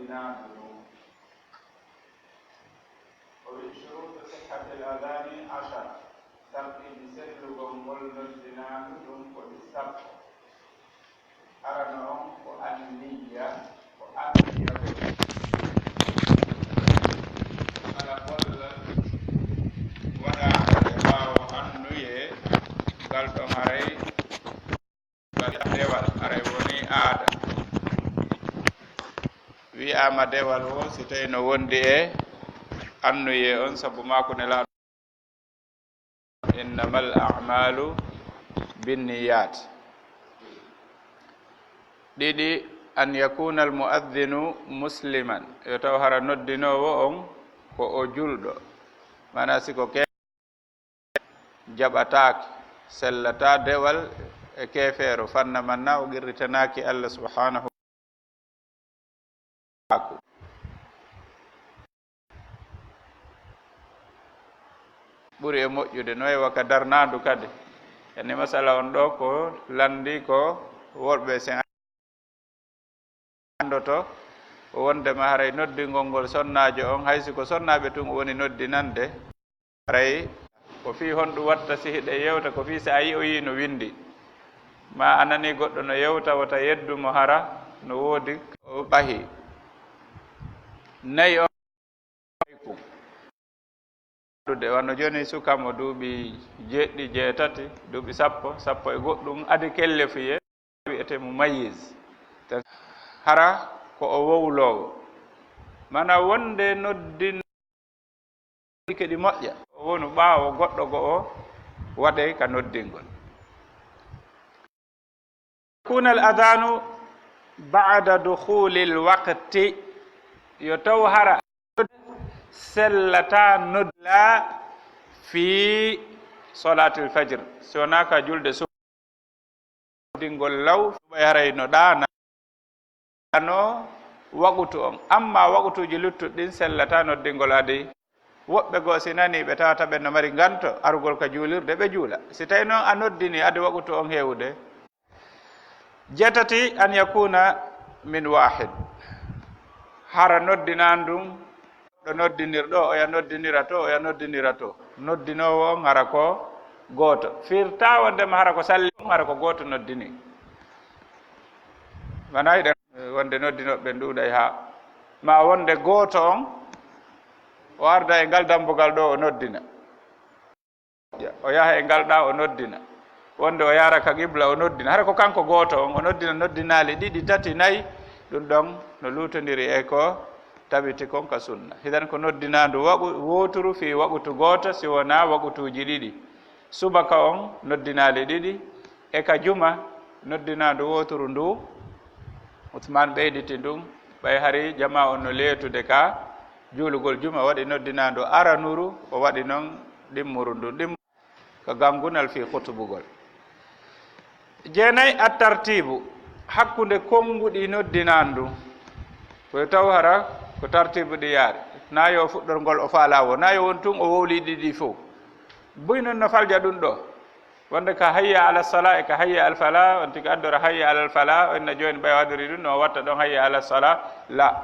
noddinaɗo o wi shurutu sihhati l adani 10 sarɗiji sellugol ngol noddinaɗo ɗum ko ɗi sappo. arano on ko anniya ko anniya ala golla waɗaade ɓaawo annuye ngal ɗon haray ngal dewal haray woni aada. wiyama dewal o si tawi no wondi e annuye on sabu mako ne laaɗo innamal a'malu binniyat. ɗiɗi an yakuna al mu'adhdhinu musliman, yo taw hara noddinowo on ko o julɗo, mana siko ke jaɓatake sellata dewal e kefeero fanna manna o qirritanaki Allah subhanahu wa ɓuri e moƴƴude no wayi waka darnadu kadi yani masala on ɗo ko landi ko worɓe sen andoto wondema haray noddingol ngol sonnajo on haysi ko sonnaɓe tun woni noddinande haray ko fi honɗum watta si hiɗe yewta ko fi so a yi o yi no windi ma anani goɗɗo no yewta wata yeddumo hara no woodi o ɓahi nayi on ɗude wanno joni sukamo duuɓi 7 jeetati duuɓi 10 e goɗɗum adi kelle fiye wiyetemo mayis hara ko o wowlowo mana wonde noddin keɗi moƴƴa o wonu ɓaawo goɗɗo go o waɗe ka noddingol. kuna al adanu ba'da dukhuli al waqti, yo taw hara sellata nodla fi salati al fajr sona ka julde noddingol law ɓay haray no ɗana no wagutu on, amma wagutuji luttuɗɗin sellata noddingol adi woɓɓe goo si nani ɓe tawata ɓe no mari ganto arugol ka juulirde ɓe juula si tawi noon a noddini adi wagutu on hewde. jetati an yakuna min wahid, hara noddinan ɗum ɗo noddinirɗo oya noddinira to oya noddinira to noddinowo on hara ko gooto firta wondema hara ko salli on hara ko gooto noddini wanayi ɗen wonde noddinoɓe nduuɗay ha ma wonde gooto on o arda e ngal dambugal ɗo o noddina o yaha e ngal ɗa o noddina wonde o yara ka qibla o noddina hara ko kanko gooto on o noddina noddinali 2 3 4 ɗum ɗon no lutodiri e ko tabiti kon ka sunna. hidan ko noddinandu woturu fi waɓutu gooto si wona waɓutuji 2 subaka on noddinali 2 e ka juma noddinandu woturu ndu Uthman ɓeyditi ɗum ɓay hari jama on no leetude ka juulugol juma waɗi noddinandu aranuru o waɗi noon ɗimmuru ndu ko gangunal fi hutubugol. jeenayi a tartibu hakkude konnguɗi noddinandu koye taw hara ko tartibu ɗi yaari na yo fuɗɗorgol o faala wo na yo won tun o wowli ɗiɗi fof boy noon no falja ɗum ɗo wonde ka hayya ala sala e ka hayya al fala on tigi addora hayya alal fala onna joni ɓay waɗori ɗum no watta ɗon hayya ala sala la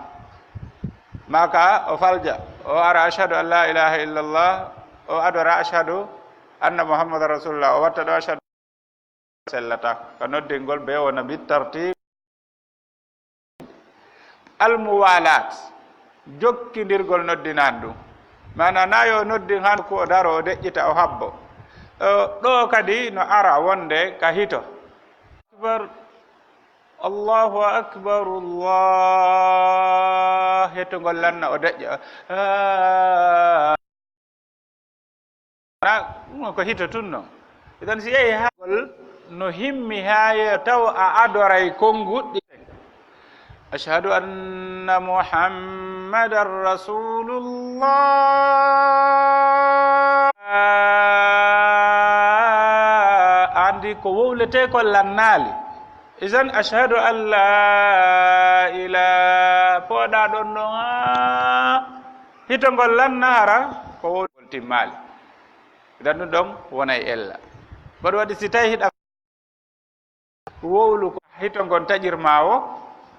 maka o falja o ara ashhadu an la ilaha illallah o adora ashhadu anna muhammadan rasulullah o watta ɗo ashhadu sellata ko noddingol be wona bit tartib. almuwalat jokkidirgol noddinan ɗum mana nayo noddin han ko o daro o deƴƴita o habbo ɗo kadi no ara wonde ka hito akbar allahu akbar allah hetugol lanna o deƴƴa ɗum ko hito tun noon idan si yehi hagol no himmi haye taw a adoray konnguɗɗi ashhadu anna muhammadan rasulullah andi ko wowlete ko lannali isan ashhadu an la ilaha pooɗa ɗon ɗon hitogol lanna hara ko wowgol timmali idan ɗum ɗon wonay ella mbaɗa waɗi si tawi hiɗa wowlu ko hitongon taƴirma o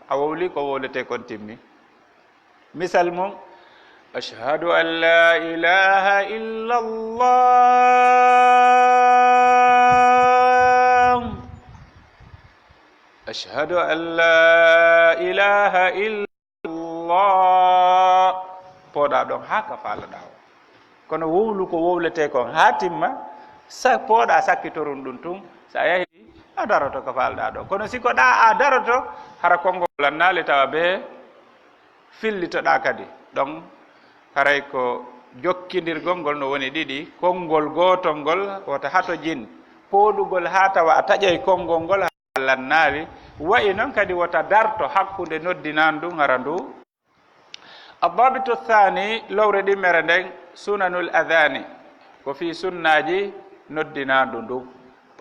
a wowli ko wowlete kon timmi misal mum ashhadu an la ilaha illa Allah, ashhadu an la ilaha illa Allah, poɗa ɗon ha ka faalaɗa o. kono wowlu ko wowlete kon ha timma poɗa sakkitorum ɗum tun sa yahi a daroto ko falɗa ɗo. kono siko ɗa a daroto hara konngol annaali tawa be fillitoɗa kadi. ɗon haray ko jokkidirgol ngol no woni ɗiɗi, konngol gotol ngol wota hato jin poɗugol ha tawa a taƴay konngol ngol lannaali wayi noon kadi wota darto hakkude noddinan ndun hara ndu. الضابط الثاني لوري دي مرندن سنن الأذان وفي سناجي نودنا دوندو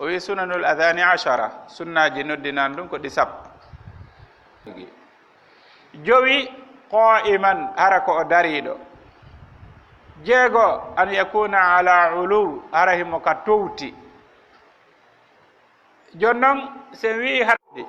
وفي سنن الأذان 10 سناجي نودنا دوندو كو دي سب جوي قائما حركو داريدو جيغو أن يكون على علو هره مكتوتي جونن سوي هردي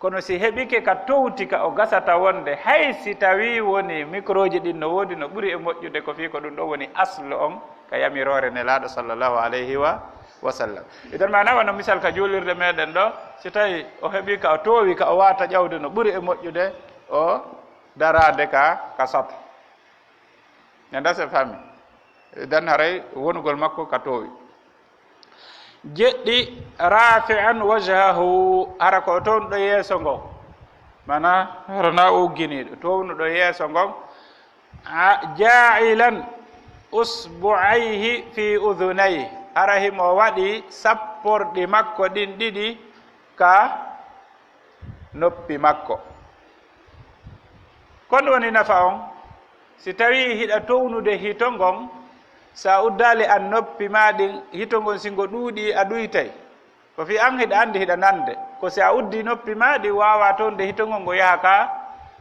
kono si heɓike ka towti ka o gasata wonde hay si tawi woni microji ɗin no woodi no ɓuri e moƴƴude ko fi ko ɗum ɗo woni aslu on ka yamirore nelaɗo sallllahu alayhi wa sallam. idan mana wano misal ka juulirde meɗen ɗo si tawi o heɓi ka o towi ka o wata ƴawde no ɓuri e moƴƴude o darade ka sata nenda se fami. idan haray wonugol makko ka towi. jeɗɗi rafi'an wajhahu hara ko townuɗo yeeso ngon, mana harana ugginiɗo townuɗo yeeso ngon, ja'ilan usbu'ayhi fi udhunayhi hara himo waɗi sapporɗi makko ɗin ɗiɗi ka noppi makko. kon woni nafa on si tawi hiɗa townude hito ngon sa uddali an noppi maɗin hito ngon singo ɗuuɗi a ɗuytay ko fi an hiɗa andi hiɗa nande ko si a uddi noppi maɗi wawa tonde hito ngon ngo yaha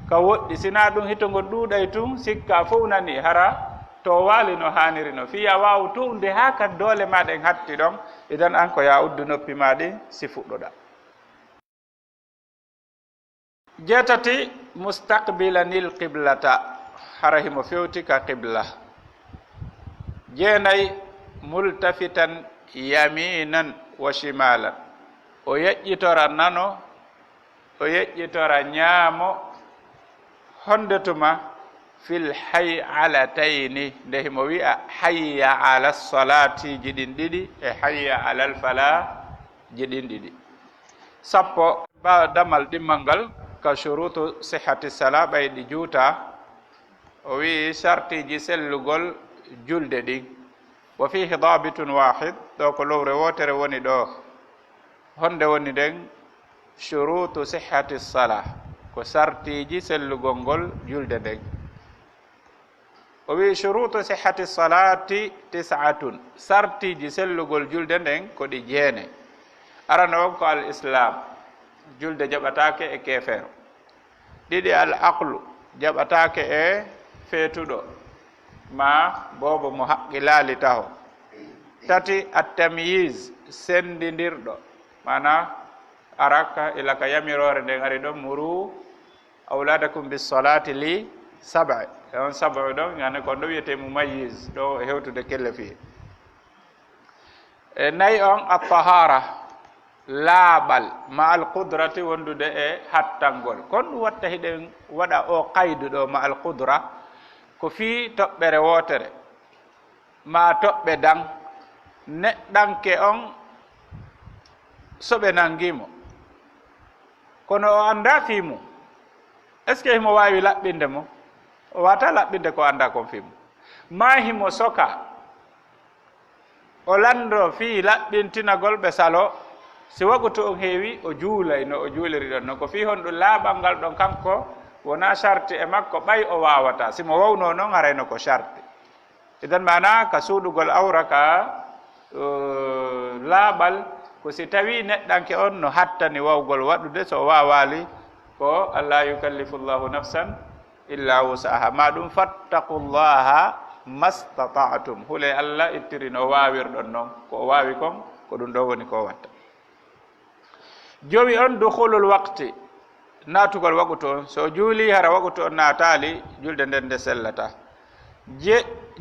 ka woɗɗi sina ɗum hito ngon ɗuuɗay tun sikka fof nani hara to waali no haniri no fiya wawu townde ha kad doole maɗen hatti ɗon. idan an ko ya uddu noppi maɗi si fuɗɗoɗa. jeetati mustaqbilanil qiblata hara himo fewti ka qibla. jeenayi multafitan yaminan wa shimalan o yeƴƴitora nano o yeƴƴitora ñaamo honde tuma fil hay'alatayni nde himo wi'a hayya ala salatiji ɗin ɗiɗi e hayya alal falah ji ɗin ɗiɗi. sappo ba damal ɗimmal ngal ka shurutu sihhati sala ɓayɗi juuta o wi sartiji sellugol julde ɗin. wa fihi dabitun wahid ɗo ko lowre wotere woni ɗo honde woni nden shurutu sihhati sala ko sartiji sellugol ngol julde nden. o wi shurutu sihhati salati 9 sartiji sellugol julde nden ko ɗi jeene. arano on ko al islam julde jaɓatake e kefeero. ɗiɗi al aqlu jaɓatake e feetuɗo ma bobo mo haqqilali taho. tati at-tamyiz sendidirɗo mana araka ila ka yamirore nden ari ɗon muru auladakum bis salati li sab'i on sab'u ɗon yani ko ɗo wiyete mumayyiz ɗo hewtude kelle fi. e nayi on at-tahara laaɓal ma al qudrati wondude e hattangol. kon ɗum watta hiɗen waɗa o qaydu ɗo ma al qudra ko fi toɓɓere wotere ma toɓɓe dan neɗɗanke on soɓe nangimo kono o anda fimu est ce que himo wawi laɓɓinde mo o wata laɓɓinde ko anda kon fimu ma himo soka o lando fi laɓɓintinagol ɓe salo si wagutu on heewi o juulay no o juuliri ɗon no ko fi hon ɗum laaɓal ngal ɗon kanko wona charte e makko ɓay o wawata simo wawno noon harayno ko charte. idan mana ka suuɗugol awra ka laaɓal ko si tawi neɗɗanke on no hattani wawgol waɗude so wawali ko alla yukallifu llahu nafsan illa wusaha ma ɗum fattaqullaha mastata'tum hule allah ittiri no wawirɗon noon ko o wawi kon ko ɗum ɗo woni ko watta. jowi on dukhulul waqti naatugol waɓutu on so juuli hara waɓutu on naataali julde nden nde sellata.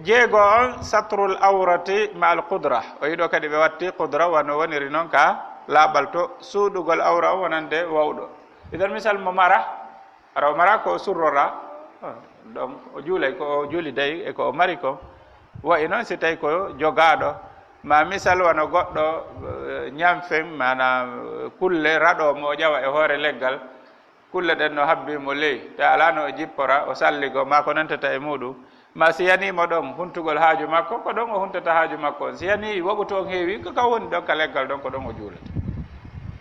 jeego on satrul awrati ma al qudra o yiɗo kadi ɓe watti qudra wano woniri noon ka laaɓal to suuɗugol awra o wonande wawɗo. idan misal mo mara ara o mara ko o surrora donc o juulay ko o juuli dayi e ko o mari ko wayi noon si tawi ko jogaaɗo ma misal wano goɗɗo ñamfen mana kulle raɗomo o ƴawa e hoore leggal kulle ɗen no habbimo ley te alano o jippora o salligo ma ko nantata e muɗum ma si yanimo ɗon huntugol haaju makko ko ɗon o huntata haaju makko on si yani waɓutu on heewi ko ka woni ɗon ka leggal ɗon ko ɗon o juulata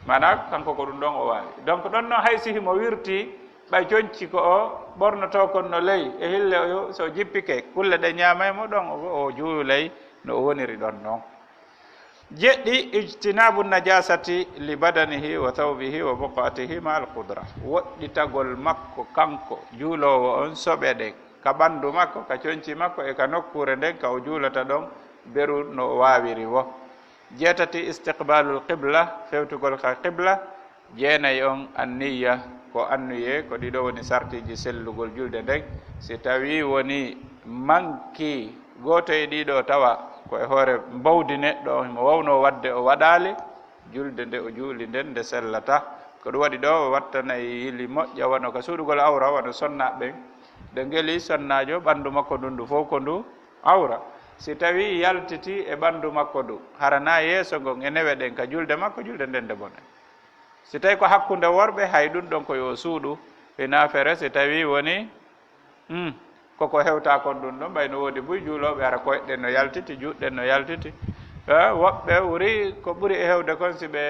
mana kanko ko ɗum ɗon o waawi donc ɗon noon hay si himo wirti ɓay coñci ko o ɓornoto kon no ley e hille o so jippike kulle ɗe ñamaymo ɗon o juulay no o woniri ɗon noon. jeɗɗi ijtinabu najasati li badanihi wa thawbihi wa buqatihi ma al qudra woɗɗitagol makko kanko juulowo on soɓe ɗen ka ɓanndu makko ka coñci makko e ka nokkure nden ka o juulata ɗon beru no o waawiri wo. jeetati istiqbalul qibla fewtugol ka qibla. jeenayi on anniya ko annuye ko ɗiɗo woni sartiji sellugol julde nden si tawi woni manki gooto e ɗiɗo tawa ko e hoore mbawdi neɗɗo mo wawno wadde o waɗaali julde nde o juuli nden nde sellata ko ɗum waɗi ɗo o wattana e yili moƴƴa wano ka suuɗugol awra wano sonnaɓe ɓe ngeli sonnaajo ɓanndu makko ndun ndu fof ko ndu awra si tawi yaltiti e ɓanndu makko ndu harana yeeso ngon e newe ɗen ka julde makko julde nden nde bone. si tawi ko hakkunde worɓe hay ɗum ɗon ko yo suuɗu ina fere si tawi woni koko hewta kon ɗum ɗon ɓayno woodi buy juuloɓe ara koyɗen no yaltiti juuɗɗen no yaltiti woɓɓe wuri ko ɓuri e hewde kon si ɓe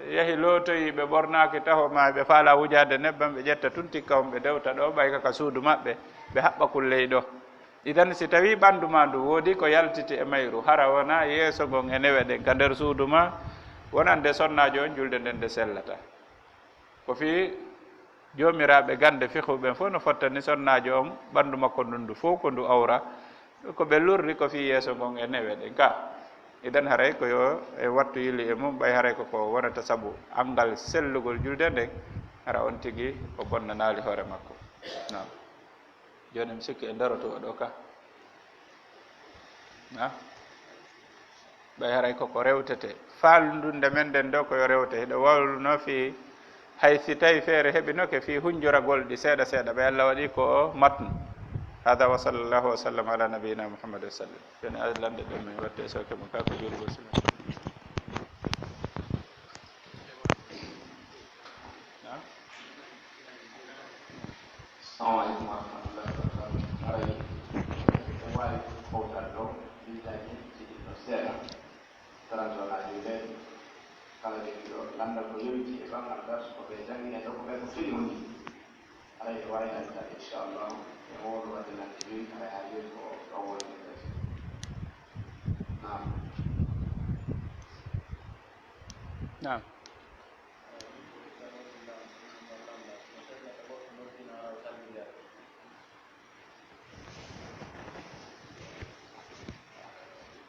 yahi lootoyi ɓe ɓornaki taho ma ɓe faala wujade nebbam ɓe ƴetta tun tikka on ɓe dewta ɗo ɓay kaka suudu maɓɓe ɓe haɓɓa kulley ɗo. idan si tawi ɓanndu ma ndu woodi ko yaltiti e mayru hara wona yeeso ngon e newe ɗen ka nder suudu ma wonande sonnajo on julde nden nde sellata ko fi jomiraɓe gande fihuɓen fof no fottani sonnajo on ɓanndu makko ndun ndu fof ko ndu awra ko ɓe lurri ko fi yeeso ngon e newe ɗen ka. idan haray ko yo e wattu yili e mum ɓay haray koko wonata sabu angal sellugol julde nden hara on tigi o bonnanaali hoore makko. non joni mi sikki e daroto o ɗo ka ɓay haray koko rewtete faaldunde men nden ɗo koyo rewte heɗo wawluno fi hay si tawi feere heɓinoke fi hunjoragol ɗi seeɗa seeɗa ɓe Allah waɗi ko o matnu. hada wa sallallahu wa sallam ala nabiyina muhammad wa sallam joni aslande ɗo min watte soke mo kako julgol sila. Assalamu alaikum warahmatullahi wabarakatuh. Haray en wawi howtal ɗo bidaji jiɗiɗo seeɗa tarantonaji ɓen kala degiɗo landal ko yewiti e ɓangal darsu ko ɓe jangine ɗo ko ɓe ko fili woni haray e wawi additade inchallah e wowno wadde lande joyi haray ha joni ko ɗo woni nam nam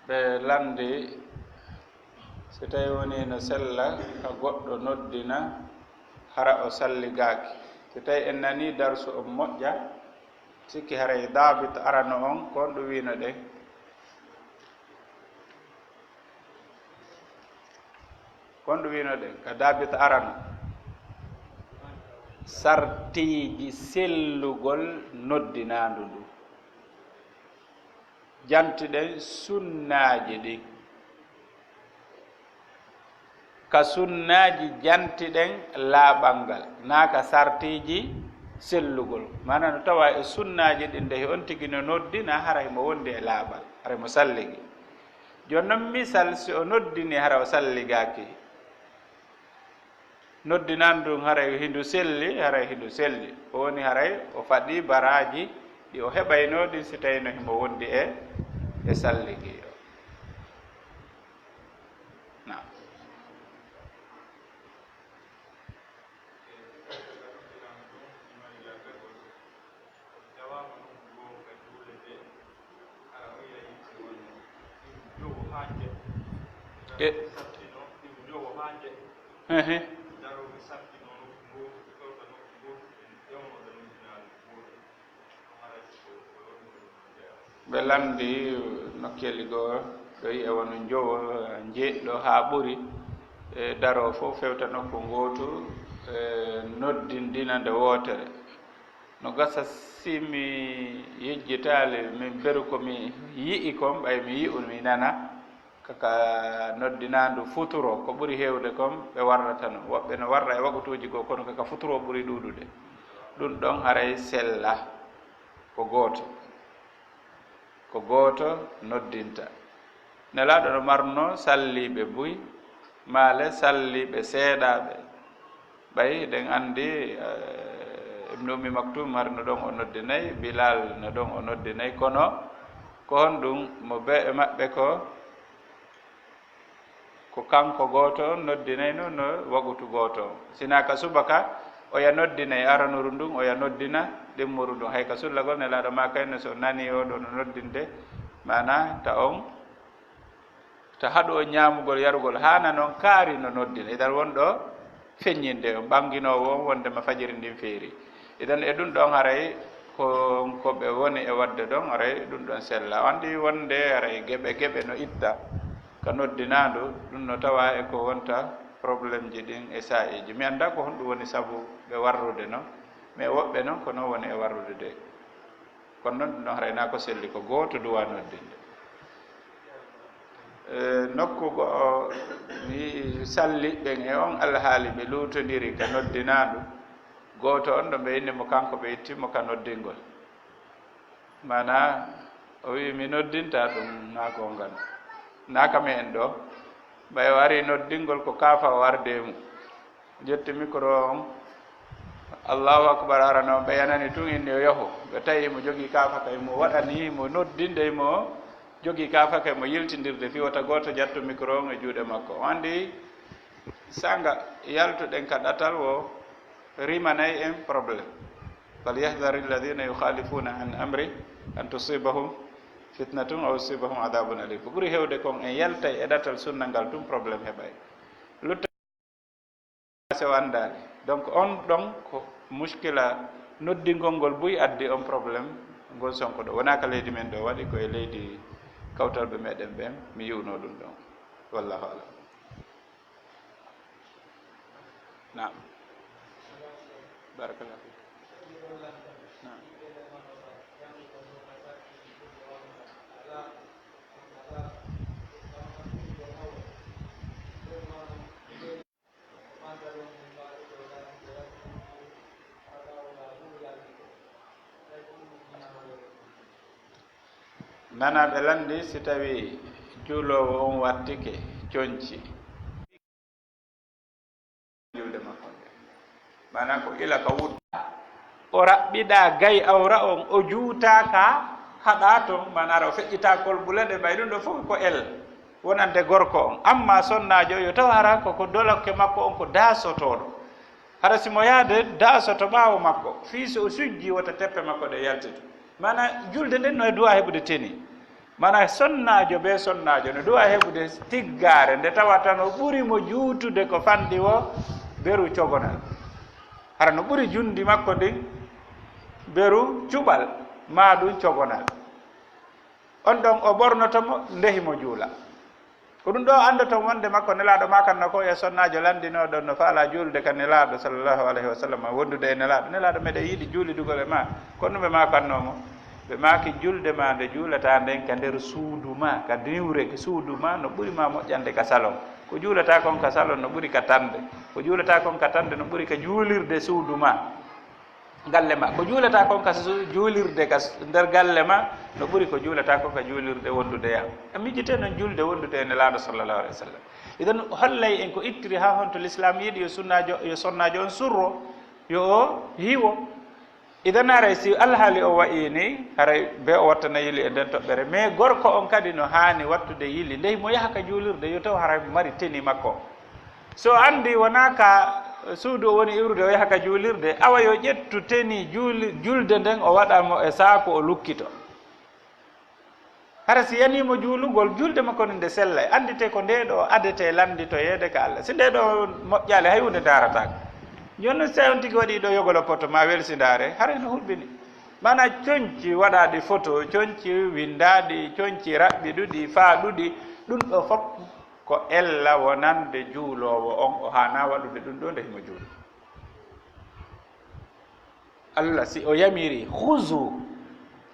ɓe landi si tawi woni no sella ka goɗɗo noddina hara o salligaaki si tawi en nani darsu on moƴƴa sikki haray dabit arano on kon ɗum wino ɗen kon ɗum wino ɗen ka dabit arano sartiji sellugol noddinandu ndu jantuɗen sunnaji ɗin ka sunnaji jantiɗen laaɓal ngal naka sartiji sellugol mana no tawa e sunnaji ɗin nde on tigi no noddina haray mo wondi e laaɓal haray mo salligi. joni noon misal si o noddini hara o salligaki noddinan ɗum haray hindu selli haray hindu selli o woni haray o faɗi baraji ɗi o heɓaynoɗi si tawi no himo wondi e salligi o. nam ɓe landi nokkeli goo ɗo yiya wono jowo jeeɗɗo haa ɓuri e daro fof fewta nokku gootu noddindina nde wootere no gasa si mi yejjitaali min beru ko mi yi'i kom ɓay mi yi'u mi nana kaka noddinandu futuro ko ɓuri heewde kom ɓe warrata no woɓɓe no warra e waɓutuuji goo kono kaka futuro ɓuri ɗuuɗude ɗum ɗon haray sella ko gooto noddinta nelaaɗo no marno salliiɓe buy maale salliiɓe seeɗaaɓe ɓay eɗen anndi ibnu ummi maktum marno ɗon o noddinayi bilal no ɗon o noddinayi kono ko honɗum mo ɓe maɓɓe ko kanko gooto noddinayi no no wagutu gooto sinaka subaka oya noddinayi aranuru ndun oya noddina ɗimmuru ndun hay ka sullagol nelaaɗo ma kayne so nani oɗo no noddinde mana ta haɗu o ñaamugol yarugol haana noon kaari no noddina idan wonɗo feññinde o ɓanginowo on wondema fajiri ndin feeri idan e ɗum ɗon haray ko ɓe woni e wadde ɗon haray ɗum ɗon sella andi wonde haray geɓe no itta ka noddinandu ɗum no tawa e ko wonta probléme ji ɗin e sa'iji mi annda ko honɗum woni sabu ɓe warrude noon mais woɓɓe noon ko noon woni e warrude de kono noon ɗum ɗon haray na ko selli ko gooto duwa noddinde nokku goo mi salliɓɓen e on alhaali ɓe luutodiri ka noddinandu gooto on ɗo ɓe innimo kanko ɓe ittimmo ka noddingol mana o wi mi noddinta ɗum naako ngal naakame en ɗo ɓay o ari noddingol ko kaafa o ardemu jetti micro on allahu akbar arano ɓe yanani tun inni o yahu ɓe tawi mo jogii kaafa kay mo waɗani mo noddinde mo jogii kaafa kay mo yiltindirde fiwata gooto jattu micro on e juuɗe makko o anndi sanga yaltuɗen ka ɗatal o rimanayi en probléme falyahdari alladina yukhalifuna an amri an tusibahum fitnatun aw yusibahum adabun alim ko ɓuri hewde kon en yaltay e ɗatal sunna ngal tum probléme heɓay lutta sew anndani donc on ɗon ko muskila noddingol ngol buy addi on probléme ngol sonko ɗo wona ka leydi men ɗo waɗi koye leydi kawtalɓe meɗen ɓen mi yiwno ɗum ɗon wallahu alam nam barakallahu fik nam nana ɓe landi si tawi juulowo on wattike coñci julde makko nde mana ko ila ka wutta o raɓɓiɗa gay awra on o juutaka haɗa toon mana ara o feƴƴita kolbule ɗe mbay ɗum ɗo fof ko el wonande gorko on amma sonnajo yo taw hara koko dolokke makko on ko dasotoɗo hara simo yaade dasoto ɓaawo makko fii so o sujji wota teppe makko ɗe yaltito mana julde nden no e duwa heɓude teni mana sonnajo be sonnajo no duwa heɓude tiggare nde tawata no ɓuri mo juutude ko fanɗi o beru cogonal hara no ɓuri jundi makko ndin beru cuɓal ma ɗum cogonal on ɗon o ɓornotomo ndehimo juula ko ɗum ɗo andoton wonde makko nelaɗo makanno ko e sonnajo landinoɗon no faala juulde ka nelaɗo sallllahu alayhi wa sallam wondude e nelaɗo meɗen yiiɗi juulidugol e ma kono ɓe makannomo ɓe maaki julde ma nde juulata nden ka nder suudu ma ka diwre suudu ma no ɓuri ma moƴƴande ka salon ko juulata kon ka salon no ɓuri ka tande ko juulata kon ka tande no ɓuri ka juulirde suudu ma galle ma ko juulata kon ka juulirde ka nder galle ma no ɓuri ko juulata kon ka juulirde wondude yam miijite noon julde wondude e nelaɗo sallllahu alayhi wa sallam idan hollay en ko ittiri ha honto l'islam yiiɗi yo sonnajo on surro yo o hiiwo idan haray si alhaali o wayini haray be o wattana yili e nden toɓɓere mais gorko on kadi no haani wattude yili ndey mo yaha ka juulirde yo taw haray mari teni makko so andi wona ka suudu o woni iwrude o yaha ka juulirde awa yo ƴettu teni julde nden o waɗamo e saako o lukkito hara si yanimo juulugol julde makko no nde sellay andite ko nde ɗo adete landito yeede ka Allah si nde ɗo moƴƴale hay hunde daratako jonno so on tigi waɗi ɗo yogolo poto ma welsidare hara no hulɓini mana coñci waɗaɗi photo coñci windaɗi coñci raɓɓiɗuɗi faaɗuɗi ɗum ɗo fof ko ella wonande juulowo on o hana waɗude ɗum ɗo nde himo juulo allah si o yamiri huzu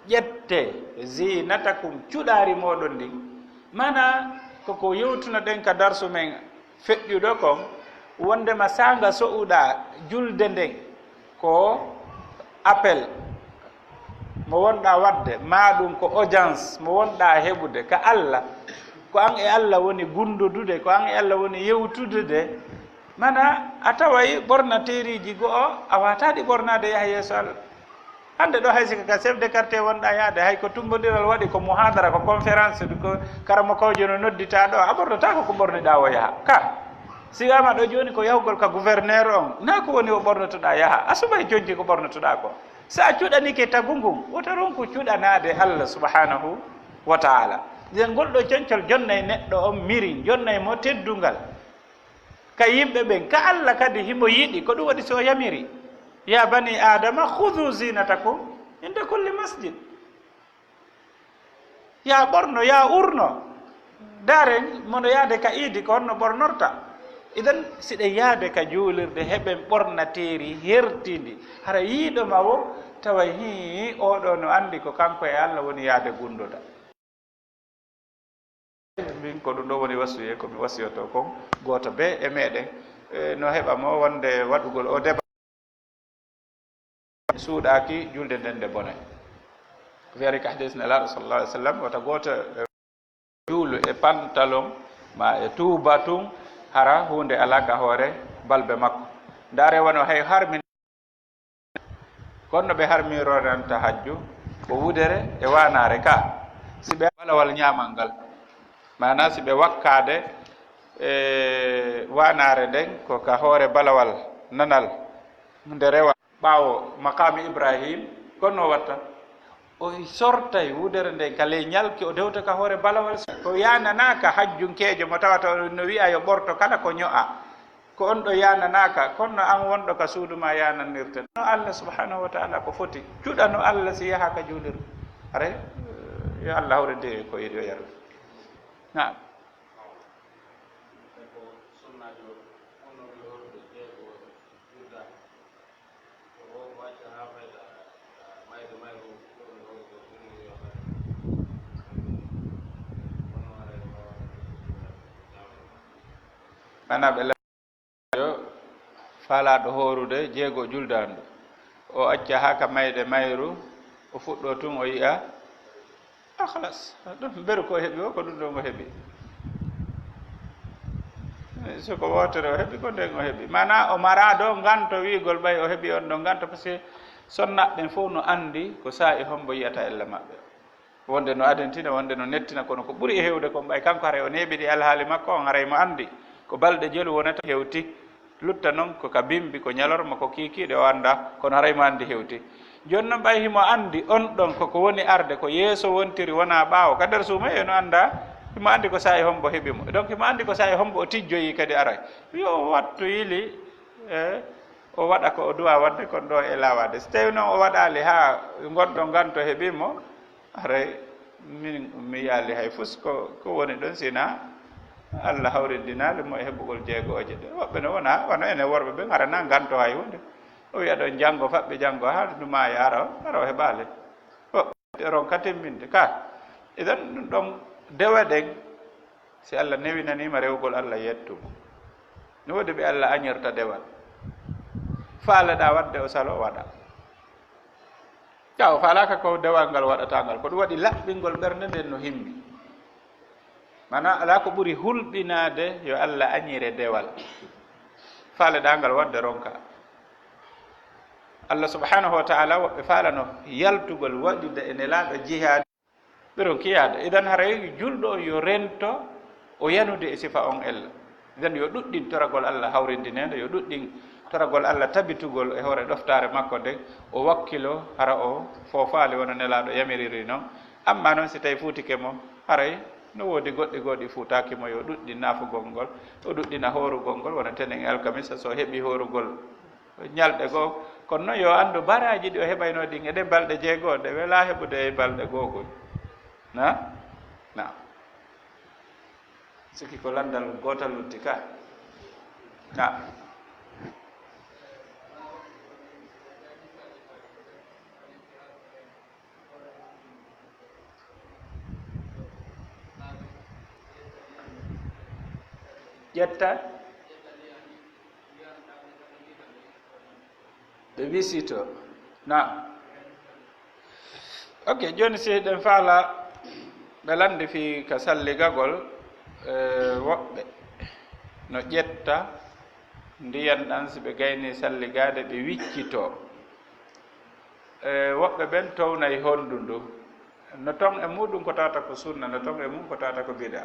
ƴette zinatakum cuɗari moɗon ndin mana koko yewtuno ɗen ka darsu men feƴƴuɗo kon wondema sanga so'uɗa julde nden ko appel mo wonɗa wadde maɗum ko audience mo wonɗa heɓude ka allah ko an e allah woni gundudude ko an e allah woni yewtudude mana a taway ɓornateriji go'o a wataɗi ɓornade yaha yeeso allah hande ɗo hay sika ka chef de quartier wonɗa yaade hay ko tumbodiral waɗi ko muhadara ko conférence ko karamokojo no noddita ɗo a ɓornotako ko ɓorniɗa o yaha ka sigama ɗo joni ko yahugol ka gouverneur on na ko woni o ɓornotoɗa yaha a subay jonki ko ɓornotoɗa ko sa cuɗanike tagu ngun wota ronko cuɗanade allah subhanahu wa taala nden golɗo coñcol jonnay neɗɗo on miri jonnay mo teddungal ka yimɓe ɓen ka allah kadi himo yiɗi ko ɗum waɗi so yamiri ya bani adama hudu zinatakum inde kulli masjid ya ɓorno ya urno dare mono yaade ka iidi ko honno ɓornorta idan siɗe yaade ka juulirde heɓen ɓornateri hertindi hara yiiɗoma o tawa hi oɗo no andi ko kanko e allah woni yaade gundoda min ko ɗum ɗo woni wasuye komi wasiyoto kon goto be e meɗen no heɓamo wonde waɗugol o débat suuɗaki julde nden nde bone wiyari ka hadis nelaɗo sallallah alih w sallam wata goto juulu e pantalon ma e tuuba tun hara hunde alaka hoore balbe makko ndaare wono hay harmi konno ɓe harmiroranta hajju ko wudere e wanare ka si ɓe balawal ñamal ngal mana si ɓe wakkade e wanare nden ko ka hoore balawal nanal nde rewa ɓaawo maqami ibrahim konno watta o sortay wudere nden ka ley ñalki o dewta ka hoore balawal ko yananaka hajjunkejo mo tawata no wiya yo ɓorto kala ko ño'a ko on ɗo yananaka konno an wonɗo ka suudu ma yananirte no allah subhanahu wa taala ko foti cuɗano allah si yaha ka juulirde are yo allah hawride ko yiɗi o yaru naam mana ɓe yo faalaɗo horude jeego juldanɗo o acca ha ka mayde mayru o fuɗɗo tun o yiya a halas ɗum beru ko heeɓi o ko ɗum ɗo ngo heeɓi soko wotere o heeɓi ko nden o heeɓi mana o mara ɗo ganto wiigol ɓay o heeɓi on ɗo ganto par ce que sonnaɓɓen fof no andi ko saa'i hombo yiyata elle maɓɓe wonde no adentina wonde no nettina kono ko ɓuuri hewde kon ɓay kanko haray o neɓiɗi alhaali makko on haray mo andi ko balɗe jelu wonata hewti lutta noon ko ka bimbi ko ñalorma ko kikiɗe o anda kono haray mo andi hewti joni noon ɓay himo andi on ɗon koko woni arde ko yeeso wontiri wona ɓaawo ka nder suuma eno anda himo andi ko saa'i hombo heeɓimo donc himo andi ko saa'i hombo o tijjoyi kadi aray yo wattu yili o waɗa ko o duwa wadde kon ɗo e lawade so tawi noon o waɗali ha gonɗo ganto heeɓimo aray min mi yaali hay fus ko woni ɗon sina allah hawrindinali mo e heɓugol jeegooje ɗe woɓɓe ne wona wono ene worɓe ɓe arana ganto hay hunde o wiya ɗon janngo faɓɓe janngo ha ɗuma yaara o ara o heɓaale ron ka timminde ka idan ɗum ɗon dewe ɗen si allah newinanima rewgol allah yettumo ne woodi ɓe allah añirta dewal faaleɗa wadde o salo waɗa ƴaw faalaka ko dewal ngal waɗatangal ko ɗum waɗi laɓɓingol ɓernde nden no himmi mana ala ko ɓuri hulɓinade yo allah añire dewal faaleɗangal wadde ronka allah subhanahu wa taala woɓɓe faalano yaltugol waɗide e nelaɗo jihaade ɓeron kiyaade idan haray julɗo yo rento o yanude e sifa on ella idan yo ɗuɗɗin toragol allah hawrindinede yo ɗuɗɗin toragol allah tabitugol e hoore ɗoftare makko nden o wakkilo hara o foofaali wona nelaɗo yamiriri noon amma noon si tawi fuutike mo haray no woodi goɗɗi goɗɗi fuutakimo yo ɗuɗɗi naafugol ngol o ɗuɗɗina horugol ngol wona tenen alkamisa so heeɓi horugol ñalɗe goo kono noon yo anndu baraji ɗi o heɓayno ɗin eɗe balɗe jeegoo ɗe wela heɓude e balɗe googol na sikki ko landal gootal lutti ka na ƴetta ɓe wisito na ok joni si ɗen faala ɓe landi fi ka salligagol woɓɓe no ƴetta ndiyan ɗan si ɓe gayni salligade ɓe wiccito woɓɓe ɓen townayi hondu ndu no ton e muɗum ko tawata ko sunna no ton e mum ko tawata ko bida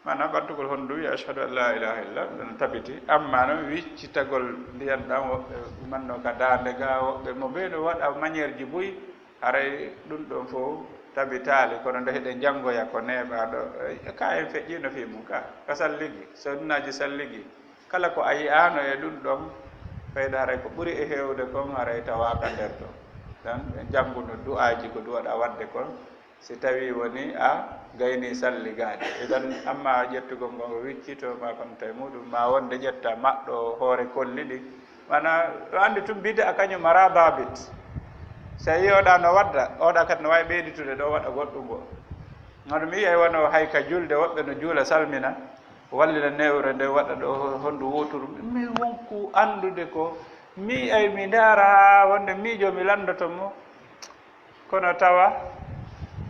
manam ɓattugol hondu wi achhadu an la ilaha illallah ɗon tabiti amma noon wiccitagol ndiyan ɗan woɓɓe manno ka dande ga woɓɓe mo ɓeyno waɗa maniére ji boyi haray ɗum ɗon fof tabitali kono nde heɗe janngoya ko neɓaɗo ka en feƴƴino fi mum ka salligi sunnaji salligi kala ko a yiyano e ɗum ɗon feyda haray ko ɓuri e hewde kon haray tawaka nder ɗon dan ɓe jannguno du'aji ko duwaɗa wadde kon si tawi woni a gayni salligade edan amma ƴettugol ngo wiccito ma kon tawi muɗum ma wonde ƴetta maɗɗo hoore kolli ɗi mana ɗo andi tum bide a kañum mara babit so yi oɗa no wadda oɗa kadi no wawi ɓeyditude ɗo waɗa goɗɗum go hono mi yiyay wono hay ka julde woɓɓe no juula salmina wallina newre nde waɗa ɗo honndu woturu mi wonku andude ko mi ay mi ndaara wonde miijo mi landoto mo kono tawa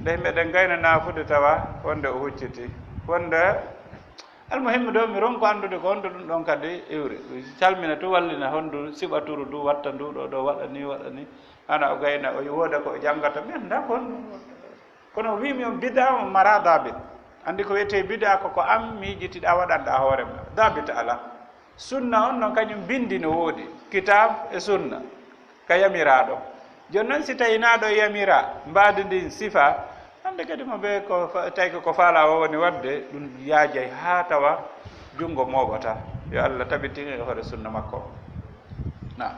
nde yimɓeɗen gayno naafude tawa wonde o hucciti wonde almuhimmu ɗo mi ronko andude ko honto ɗum ɗon kadi iwri salmina tu wallina honndu siɓaturu du watta nduɗo ɗo waɗa ni hana o gayna o wooda ko o janggata mi annda kono o wimi on bida o mara dabit andi ko wiyete bida ko am miijitiɗa waɗanɗa hoore ma dabit ala sunna on noon kañum bindi no woodi kitab e sunna ka yamiraɗo joni noon si tawi naɗo yamira mbadi ndin sifa hande kadi mo ɓe ko tawi ko faala o woni wadde ɗum yaajay ha tawa junngo mooɓata yo Allah tabitini e hoore sunna makko na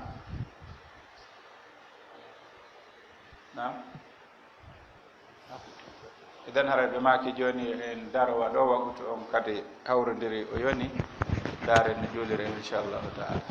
eden haray ɓe maaki jooni en darowa ɗo wagutu on kadi hawrodiri o yoni daren no juulire inchallahu taala